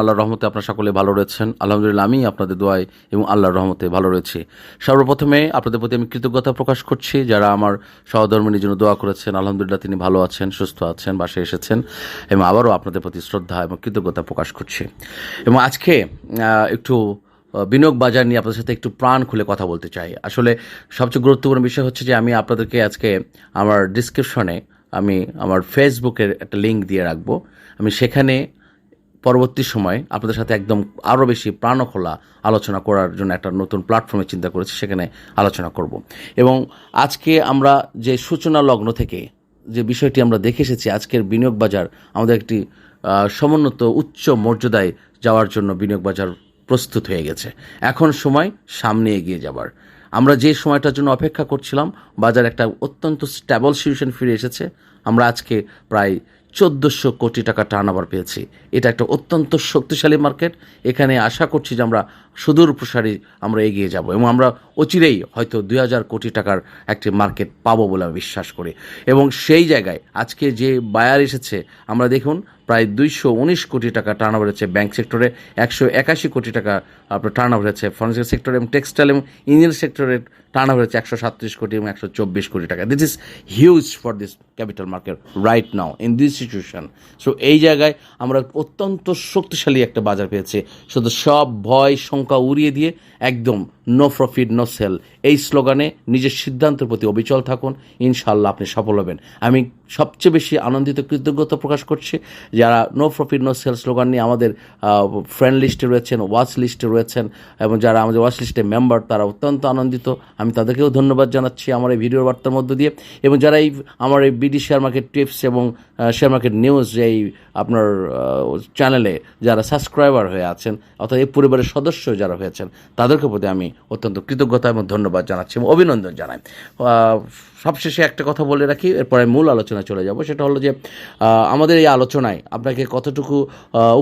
আল্লাহর রহমতে আপনারা সকলে ভালো রয়েছেন। আলহামদুলিল্লাহ, আমি আপনাদের দোয়ায় এবং আল্লাহর রহমতে ভালো রয়েছি। সর্বপ্রথমে আপনাদের প্রতি আমি কৃতজ্ঞতা প্রকাশ করছি, যারা আমার সহধর্মিনীর জন্য দোয়া করেছেন। আলহামদুলিল্লাহ, তিনি ভালো আছেন, সুস্থ আছেন, বাসায় এসেছেন, এবং আবারও আপনাদের প্রতি শ্রদ্ধা এবং কৃতজ্ঞতা প্রকাশ করছি। এবং আজকে একটু বিনিয়োগ বাজার নিয়ে আপনাদের সাথে একটু প্রাণ খুলে কথা বলতে চাই। আসলে সবচেয়ে গুরুত্বপূর্ণ বিষয় হচ্ছে যে আমি আপনাদেরকে আজকে আমার ডিসক্রিপশনে আমি আমার ফেসবুকের একটা লিঙ্ক দিয়ে রাখবো। আমি সেখানে পরবর্তী সময় আপনাদের সাথে একদম আরও বেশি প্রাণখোলা আলোচনা করার জন্য একটা নতুন প্ল্যাটফর্মে চিন্তা করেছি, সেখানে আলোচনা করব। এবং আজকে আমরা যে সূচনা লগ্ন থেকে যে বিষয়টি আমরা দেখে এসেছি, আজকের বিনিয়োগ বাজার আমাদের একটি সমুন্নত উচ্চ মর্যাদায় যাওয়ার জন্য বিনিয়োগ বাজার প্রস্তুত হয়ে গেছে। এখন সময় সামনে এগিয়ে যাবার। আমরা যে সময়টার জন্য অপেক্ষা করছিলাম, বাজার একটা অত্যন্ত স্ট্যাবল সিচুয়েশন ফিরে এসেছে। আমরা আজকে প্রায় 1400 কোটি টাকা টার্নওভার পেয়েছি। এটা একটা অত্যন্ত শক্তিশালী মার্কেট। এখানে আশা করছি যে আমরা সুদূর প্রসারী আমরা এগিয়ে যাব, এবং আমরা অচিরেই হয়তো 2000 কোটি টাকার একটি মার্কেট পাবো বলে আমি বিশ্বাস করি। এবং সেই জায়গায় আজকে যে বায়ার এসেছে, আমরা দেখুন প্রায় 219 কোটি টাকা টার্নওভার হচ্ছে ব্যাংক সেক্টরে, 181 কোটি টাকা আপনার টার্নওভার হচ্ছে ফার্নিচার সেক্টরে, এবং টেক্সটাইল এবং ইঞ্জিনিয়ারিং সেক্টরের টার্নওভার হচ্ছে 137 কোটি এবং 124 কোটি টাকা। This is huge for this capital market right now in this situation. So এই জায়গায় আমরা অত্যন্ত শক্তিশালী একটা বাজার পেয়েছি। শুধু সব ভয় শঙ্কা উড়িয়ে দিয়ে একদম নো প্রফিট নো সেল এই স্লোগানে নিজের সিদ্ধান্তের প্রতি অবিচল থাকুন, ইনশাল্লাহ আপনি সফল হবেন। আমি সবচেয়ে বেশি আনন্দিত, কৃতজ্ঞতা প্রকাশ করছি যারা no profit no sale slogan নিয়ে আমাদের ফ্রেন্ড লিস্টে রয়েছেন, ওয়াচ লিস্টে রয়েছেন, এবং যারা আমাদের ওয়াচ লিস্টে মেম্বার, তারা অত্যন্ত আনন্দিত। আমি তাদেরকেও ধন্যবাদ জানাচ্ছি আমার এই ভিডিওর বার্তার মধ্য দিয়ে। এবং যারা আমার এই বিডি শেয়ার মার্কেট টিপস এবং শেয়ার মার্কেট নিউজ এই আপনার চ্যানেলে যারা সাবস্ক্রাইবার হয়ে আছেন, অর্থাৎ এই পরিবারের সদস্য যারা হয়েছেন, তাদেরকে প্রতি আমি অত্যন্ত কৃতজ্ঞতা এবং ধন্যবাদ জানাচ্ছি এবং অভিনন্দন জানাই। সবশেষে একটা কথা বলে রাখি, এরপরে মূল আলোচনায় চলে যাব। সেটা হলো যে আমাদের এই আলোচনায় আপনাকে কতটুকু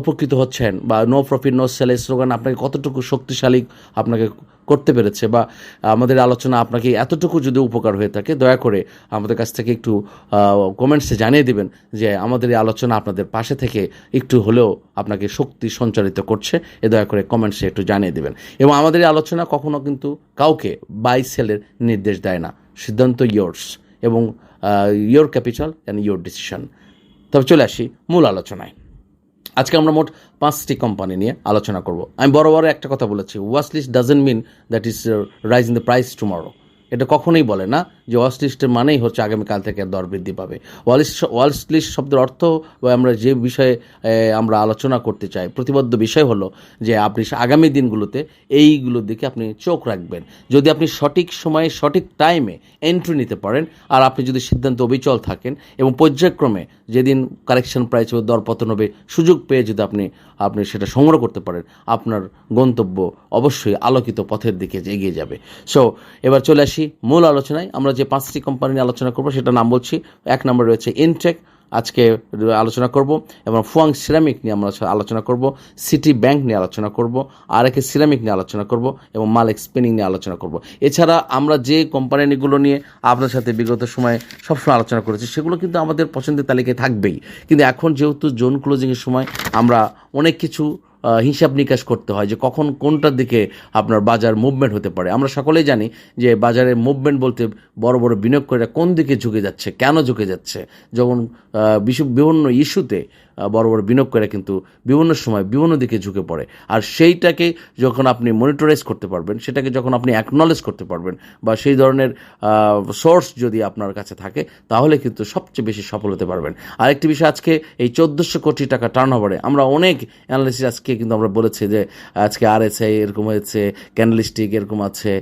উপকৃত হচ্ছেন, বা no profit no sale slogan আপনাকে কতটুকু শক্তিশালী আপনাকে করতে পেরেছে, বা আমাদের আলোচনা আপনাকে এতটুকু যদি উপকার হয়ে থাকে, দয়া করে আমাদের কাছ থেকে একটু কমেন্টসে জানিয়ে দেবেন যে আমাদের এই আলোচনা আপনাদের পাশে থেকে একটু হলেও আপনাকে শক্তি সঞ্চারিত করছে। দয়া করে কমেন্টসে একটু জানিয়ে দেবেন। এবং আমাদের এই আলোচনা কখনো কিন্তু কাউকে বাই সেলের নির্দেশ দেয় না। সিদ্ধান্ত ইয়োর্স, এবং your capital and your decision. তবে চলে আসি মূল আলোচনায়। আজকে আমরা মোট 5টি কোম্পানি নিয়ে আলোচনা করব। আমি বড় একটা কথা বলেছি, watch list doesn't mean that is rise in the price tomorrow. এটা কখনোই বলে না যে ওয়াচ লিস্টের মানেই হচ্ছে আগামীকাল থেকে দর বৃদ্ধি পাবে। ওয়াচ লিস্ট শব্দের অর্থ, আমরা যে বিষয়ে আমরা আলোচনা করতে চাই, প্রতিবদ্ধ বিষয় হলো যে আপনি আগামী দিনগুলোতে এইগুলোর দিকে আপনি চোখ রাখবেন। যদি আপনি সঠিক সময়ে সঠিক টাইমে এন্ট্রি নিতে পারেন, আর আপনি যদি সিদ্ধান্ত অবিচল থাকেন এবং পর্যায়ক্রমে যেদিন কারেকশন প্রাইস হবে, দরপতন হবে, সুযোগ পেয়ে যদি আপনি সেটা সংগ্রহ করতে পারেন, আপনার গন্তব্য অবশ্যই আলোকিত পথের দিকে এগিয়ে যাবে। সো এবার চলে আসি মূল আলোচনায়। আমরা যে 5টি কোম্পানি নিয়ে আলোচনা করব সেটা নাম বলছি। 1 নম্বর রয়েছে ইনটেক, আজকে আলোচনা করব, এবং ফুয়াং সিরামিক নিয়ে আমরা আলোচনা করব, সিটি ব্যাংক নিয়ে আলোচনা করব, আরএকে সিরামিক নিয়ে আলোচনা করব, এবং মালিক স্পিনিং নিয়ে আলোচনা করব। এছাড়া আমরা যে কোম্পানিগুলো নিয়ে আপনার সাথে বিগত সময়ে সবসময় আলোচনা করেছি, সেগুলো কিন্তু আমাদের পছন্দের তালিকায় থাকবেই। কিন্তু এখন যেহেতু জোন ক্লোজিংয়ের সময় আমরা অনেক কিছু হিসাব নিকাশ করতে হয় যে কখন কোনটার দিকে আপনার বাজার মুভমেন্ট হতে পারে। আমরা সকলেই জানি যে বাজারের মুভমেন্ট বলতে বড় বড় বিনিয়োগকারীরা কোন দিকে ঝুঁকে যাচ্ছে, কেন ঝুঁকে যাচ্ছে, যখন বিভিন্ন ইস্যুতে বড় বড় বিনিয়োগকারীরা কিন্তু বিভিন্ন সময় বিভিন্ন দিকে ঝুঁকে পড়ে। আর সেইটাকে যখন আপনি মনিটরাইজ করতে পারবেন, সেটাকে যখন আপনি অ্যাকনলেজ করতে পারবেন, বা সেই ধরনের সোর্স যদি আপনার কাছে থাকে, তাহলে কিন্তু সবচেয়ে বেশি সফল হতে পারবেন। আরেকটি বিষয়, আজকে এই 1400 কোটি টাকা টার্নওভারে আমরা অনেক অ্যানালিসিস আজকে কিন্তু আমরা বলেছি যে আজকে আরএসআই এরকম হয়েছে, ক্যান্ডেলস্টিক এরকম আছে,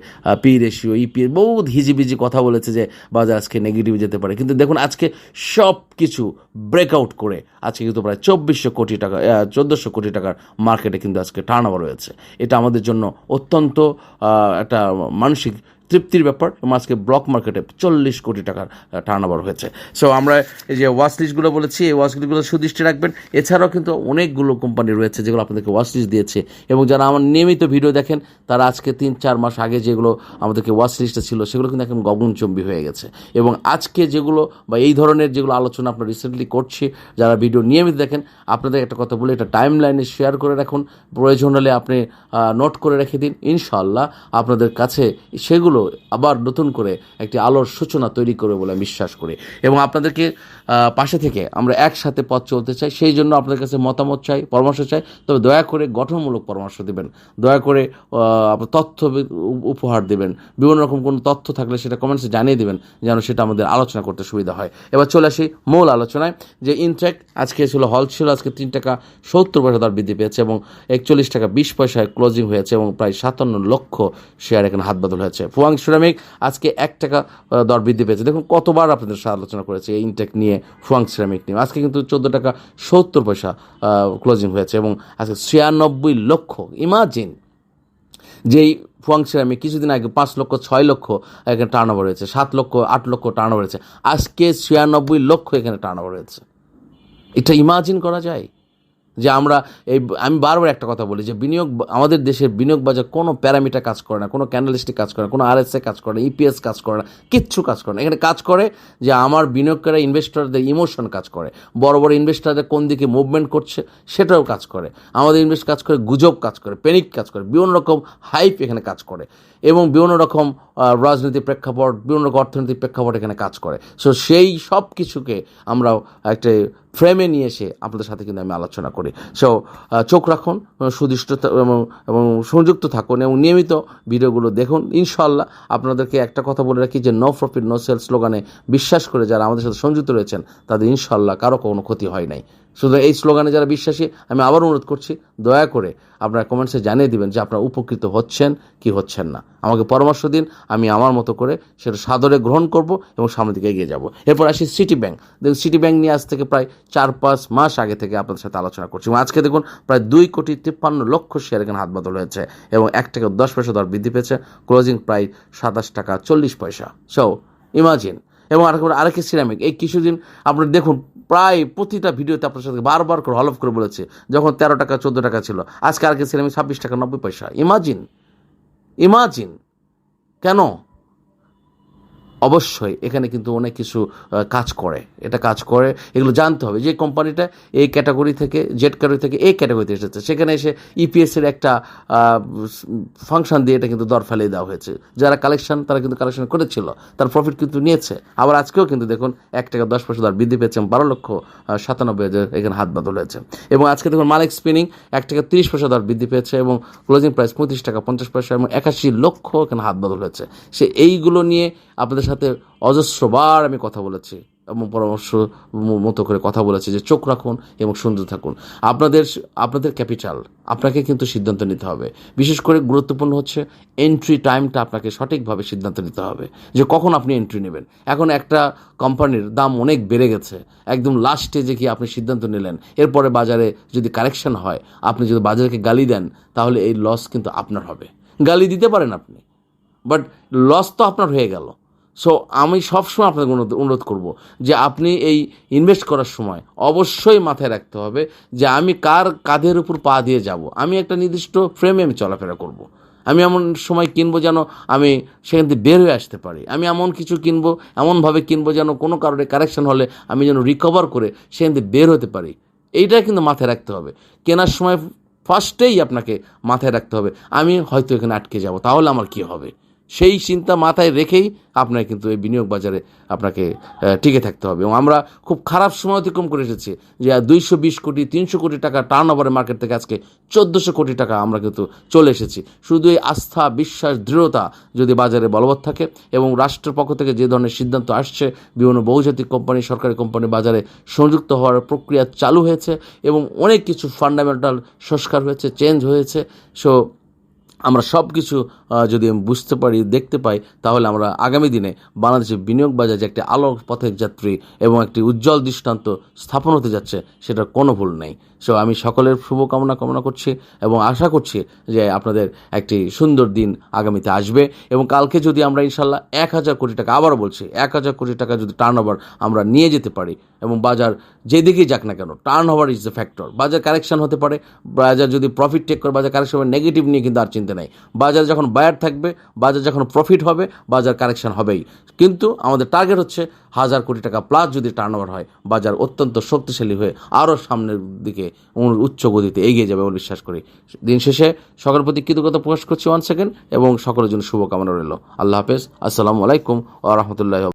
পি রেশিও, ইপি বহুত হিজিবিজি কথা বলেছে যে বাজার আজকে নেগেটিভ যেতে পারে। কিন্তু দেখুন আজকে সব কিছু ব্রেকআউট করে আজকে কিন্তু প্রায় 1400 কোটি টাকার মার্কেটে কিন্তু আজকে টার্নওভার হয়েছে। এটা আমাদের জন্য অত্যন্ত একটা মানসিক তৃপ্তির ব্যাপার। এবং আজকে ব্লক মার্কেটে 40 কোটি টাকার টার্নওভার হয়েছে। সো আমরা এই যে ওয়াচ লিস্টগুলো বলেছি, এই ওয়াচ লিস্টগুলো সুদৃষ্টি রাখবেন। এছাড়াও কিন্তু অনেকগুলো কোম্পানি রয়েছে যেগুলো আপনাদেরকে ওয়াচ লিস্ট দিয়েছে, এবং যারা আমার নিয়মিত ভিডিও দেখেন তারা আজকে 3-4 মাস আগে যেগুলো আমাদেরকে ওয়াচ লিস্টে ছিল সেগুলো কিন্তু এখন গগনচুম্বী হয়ে গেছে। এবং আজকে যেগুলো বা এই ধরনের যেগুলো আলোচনা আপনার রিসেন্টলি করছি, যারা ভিডিও নিয়মিত দেখেন, আপনাদের একটা কথা বলে, এটা টাইম লাইনে শেয়ার করে রাখুন, প্রয়োজন হলে আপনি নোট করে রেখে দিন। ইনশাআল্লাহ আপনাদের কাছে সেগুলো আবার নতুন করে একটি আলোর সূচনা তৈরি করে বলে আমি বিশ্বাস করি। এবং আপনাদেরকে পাশে থেকে আমরা একসাথে পথ চলতে চাই, সেই জন্য আপনাদের কাছে মতামত চাই, পরামর্শ চাই। তবে দয়া করে গঠনমূলক পরামর্শ দেবেন, দয়া করে তথ্য উপহার দেবেন। বিভিন্ন রকম কোনো তথ্য থাকলে সেটা কমেন্টসে জানিয়ে দেবেন, যেন সেটা আমাদের আলোচনা করতে সুবিধা হয়। এবার চলে আসি মূল আলোচনায়। যে ইনট্যাক আজকে ছিল হল ছিল, আজকে 3 টাকা 70 পয়সা দর বৃদ্ধি পেয়েছে এবং 41 টাকা 20 পয়সায় ক্লোজিং হয়েছে এবং প্রায় 57 লক্ষ শেয়ার এখানে হাত বদল হয়েছে। ফুয়াং সিরামিক আজকে 1 টাকা দর বৃদ্ধি পেয়েছে। দেখুন কতবার আপনাদের সাথে আলোচনা করেছে এই ইনটেক নিয়ে, ফুয়াং সিরামিক নিয়ে। আজকে কিন্তু 14 টাকা 70 পয়সা ক্লোজিং হয়েছে এবং আজকে 96 লক্ষ। ইমাজিন, যেই ফুয়াং সিরামিক কিছুদিন আগে 5 লক্ষ 6 লক্ষ এখানে টার্নওভার হয়েছে, 7 লক্ষ 8 লক্ষ টার্নওভার হয়েছে, আজকে 96 লক্ষ এখানে টার্নওভার হয়েছে। এটা ইমাজিন করা যায় যে আমি বারবার একটা কথা বলি যে আমাদের দেশের বিনিয়োগ বাজার কোনো প্যারামিটার কাজ করে না, কোনো ক্যান্ডেলস্টিক কাজ করে না, কোনো আরএসএ কাজ করে না, ইপিএস কাজ করে না, কিচ্ছু কাজ করে না। এখানে কাজ করে যে আমার বিনিয়োগকারী ইনভেস্টরদের ইমোশন কাজ করে, বড় বড় ইনভেস্টরদের কোন দিকে মুভমেন্ট করছে সেটাও কাজ করে, আমাদের ইনভেস্ট কাজ করে, গুজব কাজ করে, প্যানিক কাজ করে, বিভিন্ন রকম হাইপ এখানে কাজ করে, এবং বিভিন্ন রকম রাজনৈতিক প্রেক্ষাপট, বিভিন্ন রকম অর্থনৈতিক প্রেক্ষাপট এখানে কাজ করে। সো সেই সব কিছুকে আমরা একটা ফ্রেমে নিয়ে এসে আপনাদের সাথে কিন্তু আমি আলোচনা করি। সো চোখ রাখুন, সুদৃষ্ট এবং সংযুক্ত থাকুন এবং নিয়মিত ভিডিওগুলো দেখুন। ইনশাআল্লাহ আপনাদেরকে একটা কথা বলে রাখি যে নো প্রফিট নো সেল স্লোগানে বিশ্বাস করে যারা আমাদের সাথে সংযুক্ত রয়েছেন তাদের ইনশাআল্লাহ কারো কোনো ক্ষতি হয় নাই। শুধু এই স্লোগানে যারা বিশ্বাসী, আমি আবার অনুরোধ করছি দয়া করে আপনারা কমেন্টসে জানিয়ে দিবেন যে আপনারা উপকৃত হচ্ছেন কি হচ্ছেন না। আমাকে পরামর্শ দিন, আমি আমার মতো করে সেটা সাদরে গ্রহণ করব এবং সামনের দিকে এগিয়ে যাব। এরপর আসি সিটি ব্যাংক। দেখুন সিটি ব্যাংক নিয়ে আজ থেকে প্রায় 4-5 মাস আগে থেকে আপনাদের সাথে আলোচনা করছি এবং আজকে দেখুন প্রায় 2,53 লক্ষ শেয়ার এখানে হাত বদল হয়েছে এবং 1 টাকা 10 পয়সা দর বৃদ্ধি পেয়েছে, ক্লোজিং প্রায় 27 টাকা 40 পয়সা। So imagine. এবং আরেকটি সিরামিক এই কিছুদিন আপনারা দেখুন প্রায় প্রতিটা ভিডিওতে আপনার সাথে বারবার করে হলফ করে বলেছে, যখন 13 টাকা 14 টাকা ছিল, আজকে আরেকটি সিরামিক 26 টাকা 90 পয়সা। ইমাজিন কেন? অবশ্যই এখানে কিন্তু অনেক কিছু কাজ করে, এগুলো জানতে হবে। যে কোম্পানিটা এই ক্যাটাগরি থেকে জেড ক্যাটাগরি থেকে এই ক্যাটাগরিতে এসেছে, সেখানে এসে ইপিএসের একটা ফাংশন দিয়ে এটা কিন্তু দর ফেলে দেওয়া হয়েছে। যারা তারা কিন্তু কালেকশন করেছিল, তার প্রফিট কিন্তু নিয়েছে। আবার আজকেও কিন্তু দেখুন 1 টাকা 10 পয়সা দর বৃদ্ধি পেয়েছে, 12 লক্ষ 97,000 এখানে হাত বদল হয়েছে। এবং আজকে দেখুন মালিক স্পিনিং 1 টাকা 30 পয়সা দর বৃদ্ধি পেয়েছে এবং ক্লোজিং প্রাইস 35 টাকা 50 পয়সা এবং 81 লক্ষ এখানে হাত বদল হয়েছে। এইগুলো নিয়ে আপনাদের সাথে অজস্রবার আমি কথা বলেছি এবং পরামর্শ মতো করে কথা বলেছি যে চোখ রাখুন এবং সুন্দর থাকুন। আপনাদের ক্যাপিটাল, আপনাকে কিন্তু সিদ্ধান্ত নিতে হবে। বিশেষ করে গুরুত্বপূর্ণ হচ্ছে এন্ট্রি টাইমটা আপনাকে সঠিকভাবে সিদ্ধান্ত নিতে হবে যে কখন আপনি এন্ট্রি নেবেন। এখন একটা কোম্পানির দাম অনেক বেড়ে গেছে, একদম লাস্ট স্টেজে গিয়ে আপনি সিদ্ধান্ত নিলেন, এরপরে বাজারে যদি কারেকশন হয়, আপনি যদি বাজারকে গালি দেন, তাহলে এই লস কিন্তু আপনার হবে। গালি দিতে পারেন আপনি, বাট লস তো আপনার হয়ে গেল। সো আমি সবসময় আপনাকে অনুরোধ করব যে আপনি এই ইনভেস্ট করার সময় অবশ্যই মাথায় রাখতে হবে যে আমি কার কাঁধের উপর পা দিয়ে যাব। আমি একটা নির্দিষ্ট ফ্রেমে আমি চলাফেরা করব। আমি এমন সময় কিনবো যেন আমি সেখান থেকে বের হয়ে আসতে পারি। আমি এমন কিছু কিনবো, এমনভাবে কিনবো যেন কোনো কারণে কারেকশন হলে আমি যেন রিকভার করে সেখান থেকে বের হতে পারি। এইটা কিন্তু মাথায় রাখতে হবে। কেনার সময় ফার্স্টেই আপনাকে মাথায় রাখতে হবে আমি হয়তো এখানে আটকে যাব, তাহলে আমার কি হবে। সেই চিন্তা মাথায় রেখেই আপনার কিন্তু এই বিনিয়োগ বাজারে আপনাকে টিকে থাকতে হবে। এবং আমরা খুব খারাপ সময় অতিক্রম করে এসেছি যে 220 কোটি 300 কোটি টাকা টার্নওভারের মার্কেট থেকে আজকে 1400 কোটি টাকা আমরা কিন্তু চলে এসেছি। শুধু এই আস্থা, বিশ্বাস, দৃঢ়তা যদি বাজারে বলবৎ থাকে এবং রাষ্ট্রের পক্ষ থেকে যে ধরনের সিদ্ধান্ত আসছে, বিভিন্ন বহুজাতিক কোম্পানি, সরকারি কোম্পানি বাজারে সংযুক্ত হওয়ার প্রক্রিয়া চালু হয়েছে এবং অনেক কিছু ফান্ডামেন্টাল সংস্কার হয়েছে, চেঞ্জ হয়েছে। সো আমরা সব কিছু যদি আমি বুঝতে পারি, দেখতে পাই, তাহলে আমরা আগামী দিনে বাংলাদেশের বিনিয়োগ বাজার যে একটি আলোর পথের যাত্রী এবং একটি উজ্জ্বল দৃষ্টান্ত স্থাপন হতে যাচ্ছে, সেটার কোনো ভুল নেই। সো আমি সকলের শুভকামনা কামনা করছি এবং আশা করছি যে আপনাদের একটি সুন্দর দিন আগামীতে আসবে। এবং কালকে যদি আমরা ইনশাল্লাহ 1,000 কোটি টাকা, আবারও বলছি 1,000 কোটি টাকা যদি টার্ন ওভার আমরা নিয়ে যেতে পারি, এবং বাজার যেদিকেই যাক না কেন, turn over is the factor. বাজার কারেকশন হতে পারে, বাজার যদি প্রফিট টেক করে বাজার কারেকশন হবে, নেগেটিভ নিয়ে কিন্তু আর চিন্তা নেই। বাজার যখন বায়ার থাকবে, বাজার যখন প্রফিট হবে, বাজার কারেকশন হবেই। কিন্তু আমাদের টার্গেট হচ্ছে 1,000 কোটি টাকা প্লাস যদি টার্ন ওভার হয়, বাজার অত্যন্ত শক্তিশালী হয়ে আরও সামনের দিকে উচ্চ গতিতে এগিয়ে যাবে বলে বিশ্বাস করি। দিন শেষে সকলের প্রতি কৃতজ্ঞতা প্রকাশ করছি ওয়ান সেকেন্ড, এবং সকলের জন্য শুভকামনা রইল। আল্লাহ হাফেজ। আসসালামু আলাইকুম ওয়া রাহমাতুল্লাহি।